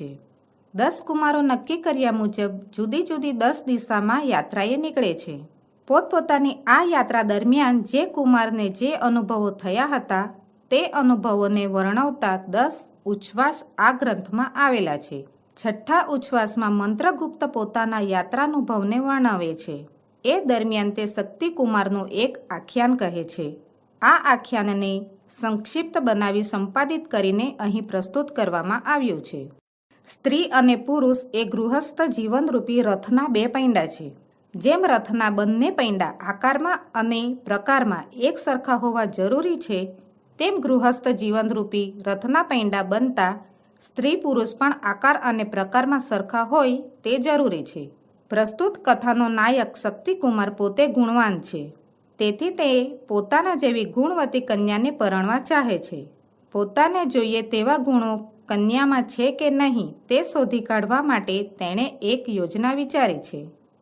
છે. 10 કુમારો નક્કી કર્યા મુજબ જુદી જુદી 10 દિશામાં યાત્રાએ નીકળે છે. પોતપોતાની આ યાત્રા દરમિયાન જે કુમારને જે અનુભવો થયા હતા તે અનુભવોને વર્ણવતા 10 ઉચ્છ્વાસ આ ગ્રંથમાં આવેલા છે. છઠ્ઠા ઉચ્છ્વાસમાં મંત્રગુપ્ત પોતાના યાત્રાનુભવને વર્ણવે છે. એ દરમિયાન તે શક્તિકુમારનું એક આખ્યાન કહે છે. આ આખ્યાનને સંક્ષિપ્ત બનાવી સંપાદિત કરીને અહીં પ્રસ્તુત કરવામાં આવ્યું છે. સ્ત્રી અને પુરુષ એ ગૃહસ્થ જીવનરૂપી રથના 2 પૈંડા છે. જેમ રથના બંને પૈંડા આકારમાં અને પ્રકારમાં એક સરખા હોવા જરૂરી છે, તેમ ગૃહસ્થ જીવનરૂપી રથના પૈંડા બનતા સ્ત્રી પુરુષ પણ આકાર અને પ્રકારમાં સરખા હોય તે જરૂરી છે. પ્રસ્તુત કથાનો નાયક શક્તિકુમાર પોતે ગુણવાન છે. તેથી તે પોતાના જેવી ગુણવતી કન્યાને પરણવા ચાહે છે. પોતાને જોઈએ તેવા ગુણો કન્યામાં છે કે નહીં તે શોધી કાઢવા માટે તેણે એક યોજના વિચારી છે.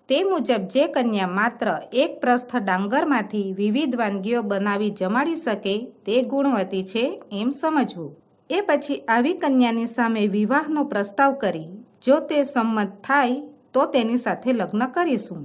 તે મુજબ જે કન્યા માત્ર એક પ્રસ્થ ડાંગરમાંથી વિવિધ વાનગીઓ બનાવી જમાડી શકે તે ગુણવતી છે એમ સમજવું. એ પછી આવી કન્યાની સામે વિવાહનો પ્રસ્તાવ કરી જો તે સંમત થાય તો તેની સાથે લગ્ન કરીશું.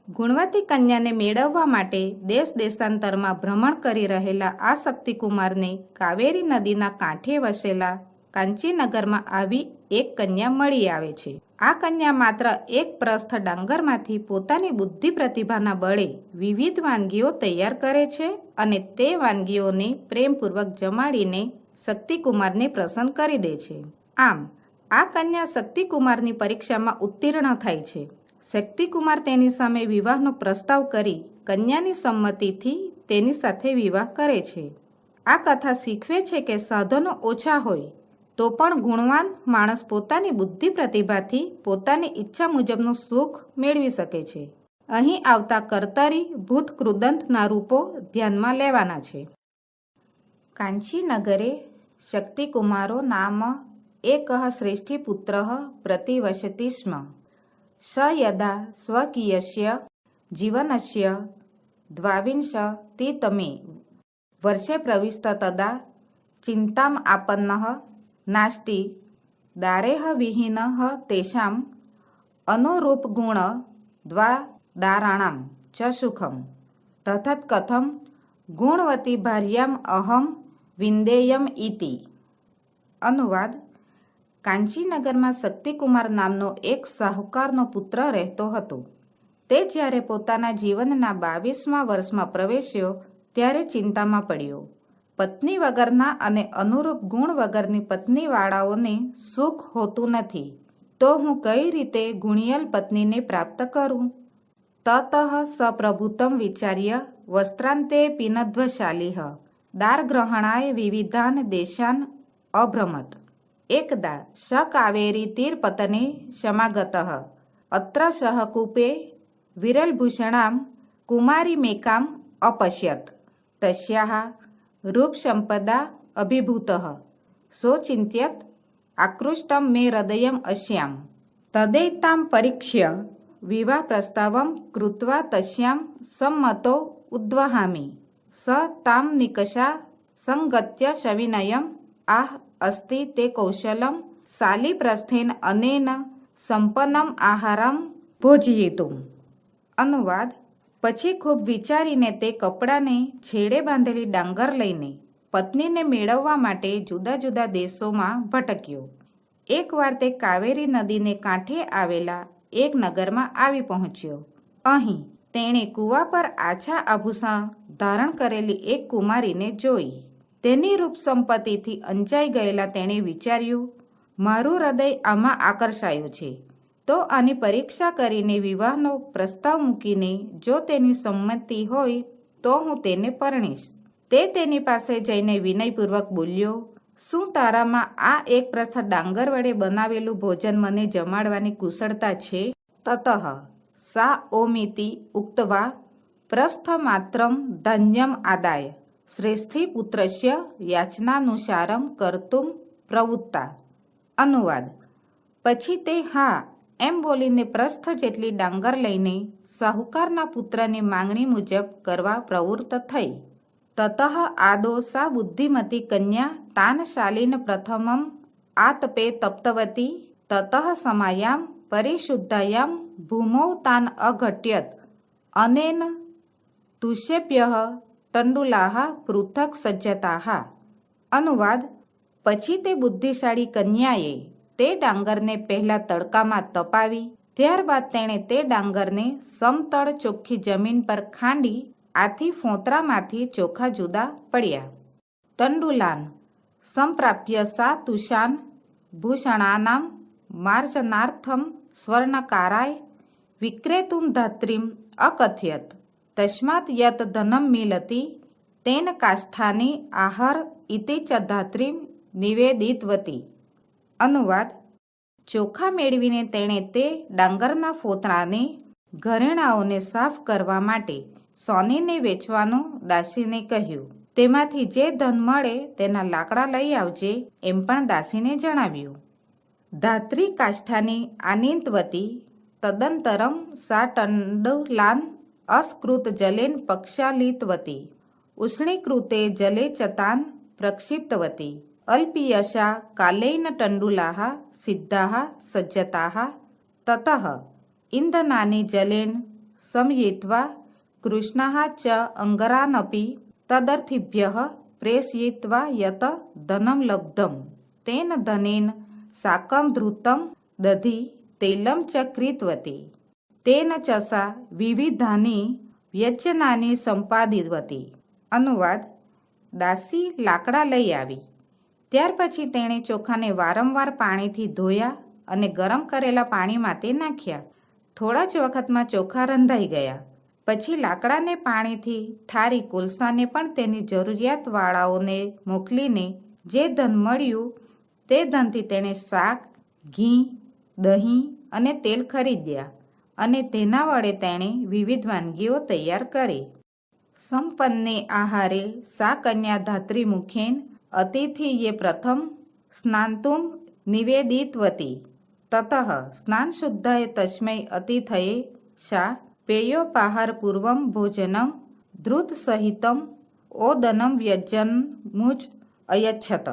ગુણવતી કન્યાને મેળવવા માટે દેશ દેશાંતરમાં ભ્રમણ કરી રહેલા આ શક્તિકુમારને કાવેરી નદીના કાંઠે વસેલા કાંચીનગરમાં આવી એક કન્યા મળી આવે છે. આ કન્યા માત્ર એક પ્રસ્થ ડાંગરમાંથી પોતાની બુદ્ધિ પ્રતિભાના બળે વિવિધ વાનગીઓ તૈયાર કરે છે અને તે વાનગીઓને પ્રેમપૂર્વક જમાડીને શક્તિકુમારને પ્રસન્ન કરી દે છે. આમ આ કન્યા શક્તિકુમારની પરીક્ષામાં ઉત્તીર્ણ થાય છે. શક્તિકુમાર તેની સામે વિવાહનો પ્રસ્તાવ કરી કન્યાની સંમતિથી તેની સાથે વિવાહ કરે છે. આ કથા શીખવે છે કે સાધનો ઓછા હોય તો પણ ગુણવાન માણસ પોતાની બુદ્ધિ પ્રતિભાથી પોતાની ઈચ્છા મુજબનું સુખ મેળવી શકે છે. અહીં આવતા કર્તરી ભૂત કૃદંતના રૂપો ધ્યાનમાં લેવાના છે. કાંચીનગરે શક્તિકુમારો નામ એકઃ શ્રેષ્ઠીપુત્ર પ્રતિવસતિ સ્મ. સ યદા સ્વકીયસ્ય જીવનસ્ય દ્વાવિંશતિતમે વર્ષે પ્રવિષ્ટ તદા ચિંતામ આપન્નઃ નાસ્તિ દારેહ વિહીનઃ તેષાં અનુરૂપગુણ દ્વાદારાણાં ચ સુખમ તથત કથમ ગુણવતી ભાર્યામ અહમ વિંદેયમ ઇતિ. અનુવાદ: કાંચીનગરમાં શક્તિકુમાર નામનો એક શાહુકારનો પુત્ર રહેતો હતો. તે જ્યારે પોતાના જીવનના 22મા વર્ષમાં પ્રવેશ્યો ત્યારે ચિંતામાં પડ્યો. પત્ની વગરના અને અનુરૂપ ગુણ વગરની પત્નીવાળાઓને સુખ હોતું નથી, તો હું કઈ રીતે ગુણિયલ પત્નીને પ્રાપ્ત કરું? તતઃ સપ્રભુતમ વિચાર્ય વસ્ત્રાંતે પિનદ્વશાલિહ દારગ્રહણાય વિવિધાન દેશાન અભ્રમત. એકદા સ કાવેરી તીરપતને સમાગતઃ અત્ર સહ કૂપે વિરલભૂષણાં કુમારીમેકામ અપશ્યત. તસ્યાઃ રૂપસંપદા અભિભૂતઃ સોચિંત્યત આકૃષ્ટં મે હૃદયમ અસ્યામ. તદૈતાં પરીક્ષ્ય વિવાહ પ્રસ્તાવં કૃત્વા તસ્યાં સંમતો ઉદ્વહામિ. સ તાં નિકષા સંગત્ય સવિનયમ આહ અસ્તિ તે કૌશલમ શાલિપ્રસ્થેન અનેન સંપન્નમ આહારમ ભોજયિતુમ. અનુવાદ: પછી ખૂબ વિચારીને તે કપડાને છેડે બાંધેલી ડાંગર લઈને પત્નીને મેળવવા માટે જુદા જુદા દેશોમાં ભટક્યો. એકવાર તે કાવેરી નદીને કાંઠે આવેલા એક નગરમાં આવી પહોંચ્યો. અહીં તેણે કૂવા પર આછા આભૂષણ ધારણ કરેલી એક કુમારીને જોઈ. તેની રૂપ સંપત્તિથી અંજાઈ ગયેલા તેણે વિચાર્યું, મારું હૃદય આમાં આકર્ષાયું છે, તો આની પરીક્ષા કરીને વિવાહનો પ્રસ્તાવ મૂકીને જો તેની સંમતિ હોય તો હું તેને પરણીશ. તે તેની પાસે જઈને વિનયપૂર્વક બોલ્યો, શું તારામાં આ એક પ્રસ્થ ડાંગર વડે બનાવેલું ભોજન મને જમાડવાની કુશળતા છે? તતઃ સા ઓમિતિ ઉક્તવા પ્રસ્થમાત્રમ ધાન્યમ આદાય શ્રેષ્ઠી પુત્રસ્ય યાચનાનુસારમ કર્તુમ પ્રવૃત્તા. અનુવાદ: પછી તે હા એમ બોલીને પ્રસ્થ જેટલી ડાંગર લઈને શાહુકારના પુત્રની માંગણી મુજબ કરવા પ્રવૃત્ત થઈ. તતઃ આદો સા બુદ્ધિમતી કન્યા તાન શાલીન પ્રથમમ આતપે તપ્તવતી તતઃ સમાયામ પરિશુદ્ધાયામ ભૂમૌ તાન અઘટ્યત અનેન તુષ્યેભ્યઃ તંડુલાહ પૃથક સજ્જતાઃ. અનુવાદ: પછી તે બુદ્ધિશાળી કન્યાએ તે ડાંગરને પહેલા તડકામાં તપાવી, ત્યારબાદ તેણે તે ડાંગરને સમતળ ચોખ્ખી જમીન પર ખાંડી, આથી ફોતરામાંથી ચોખા જુદા પડ્યા. તંડુલાન સંપ્રાપ્ય સા તુષાન ભૂષણાનામ માર્જનાર્થમ સ્વર્ણકારાય વિક્રેતુમ ધાત્રીમ અકથયત તસ્માત યત ધનમ મિલતિ તેન કાષ્ઠાની આહાર ઇતિ ચ ધાત્રીમ નિવેદિતવતી. અનુવાદ: ચોખા મેળવીને તેણે તે ડાંગરના ફોતરાને ઘરેણાઓને સાફ કરવા માટે સોનીને વેચવાનું દાસીને કહ્યું. તેમાંથી જે ધન મળે તેના લાકડા લઈ આવજે, એમ પણ દાસીને જણાવ્યું. ધાત્રી કાષ્ઠાની આનીતવતી તદંતરમ સા તંડુલાન અસ્કૃત જલેન પક્ષાલિતવતી ઉષ્ણીકૃતે જલે ચતાન પ્રક્ષિપ્તવતી અલ્પીયશા કાલેન તંડુલાહ સિદ્ધાઃ સજ્જતાઃ તતઃ ઇંધનાની જલેન સમયિત્વા કૃષ્ણાઃ ચ અંગરાનપી તદર્થિભ્યઃ પ્રેષયિત્વા યત ધનમ લબ્ધમ તેન ધનેન સાકમ ધૃતમ દધી તૈલમ ચ ક્રીતવતી તેન ચસા વિવિધાની વ્યજ્યનાની સંપાદિતવતી. અનુવાદ: દાસી લાકડા લઈ આવી. ત્યાર પછી તેણે ચોખાને વારંવાર પાણીથી ધોયા અને ગરમ કરેલા પાણીમાં તે નાખ્યા. થોડા જ વખતમાં ચોખા રંધાઈ ગયા. પછી લાકડાને પાણીથી ઠારી કોલસાને પણ તેની જરૂરિયાતવાળાઓને મોકલીને જે ધન મળ્યું તે ધનથી તેણે શાક, ઘી, દહીં અને તેલ ખરીદ્યા અને તેના વડે તેણે વિવિધ વાનગીઓ તૈયાર કરી. સંપન્ને આહારે સા કન્યા ધાત્રી મુખેન અતિથિયે પ્રથમ સ્નાતુમ નિવેદિતવતી તતઃ સ્નાન શુદ્ધાય તસ્મૈ અતિથયે સા પેયોપાહાર પૂર્વમ ભોજનમ ધૃત સહિતમ ઓદનમ વ્યજન મુચ અયચ્છત.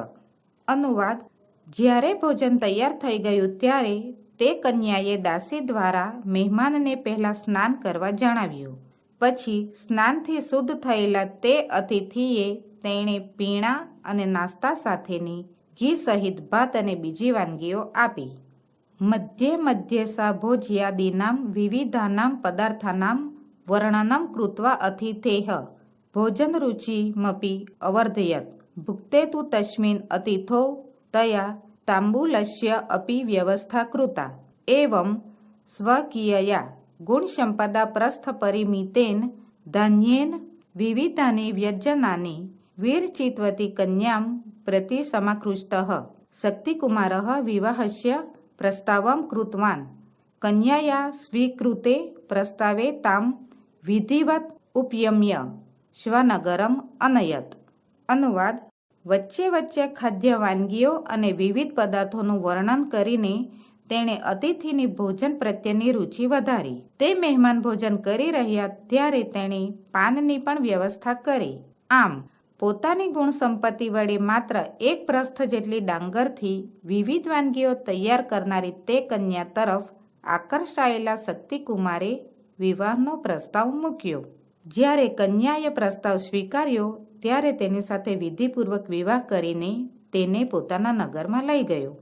અનુવાદ: જ્યારે ભોજન તૈયાર થઈ ગયું ત્યારે તે કન્યાએ દાસી દ્વારા મહેમાનને પહેલાં સ્નાન કરવા જણાવ્યું. પછી સ્નાનથી શુદ્ધ થયેલા તે અતિથિએ તેણે પીણા અને નાસ્તા સાથેની ઘી સહિત ભાત અને બીજી વાનગીઓ આપી. મધ્યે મધ્યે સા ભોજ્યાદીનામ વિવિધાનામ પદાર્થાનામ વર્ણનમ કૃત્વા અતિથેઃ ભોજનરુચિમપી અવર્ધયત ભુક્તે તુ તસ્મિન અતિથો તયા તાંબૂલસ્ય અપી વ્યવસ્થા કૃતા. એવં સ્વકીયયા ગુણસંપદા પ્રસ્થપરિમિતેન ધાન્યેન વિવિધાની વ્યજ્યનાની વીરચિત્વતી કન્યામ પ્રતિ સમાકૃષ્ટઃ શક્તિકુમારઃ વિવાહસ્ય પ્રસ્તાવમ કૃતવાન. કન્યાયા સ્વીકૃતે પ્રસ્તાવે તામ વિધિવત ઉપયમ્ય સ્વનગરમ અનયત. અનુવાદ: વચ્ચે વચ્ચે ખાદ્ય વાનગીઓ અને વિવિધ પદાર્થોનું વર્ણન કરીને તેણે અતિથિની ભોજન પ્રત્યેની રુચિ વધારી. તે મહેમાન ભોજન કરી રહ્યા ત્યારે તેણે પાનની પણ વ્યવસ્થા કરી. આમ પોતાની ગુણ સંપત્તિ વડે માત્ર એક પ્રસ્થ જેટલી ડાંગરથી વિવિધ વાનગીઓ તૈયાર કરનારી તે કન્યા તરફ આકર્ષાયેલા શક્તિકુમારે વિવાહનો પ્રસ્તાવ મૂક્યો. જ્યારે કન્યાએ પ્રસ્તાવ સ્વીકાર્યો ત્યારે તેની સાથે વિધિપૂર્વક વિવાહ કરીને તેને પોતાના નગરમાં લઈ ગયો.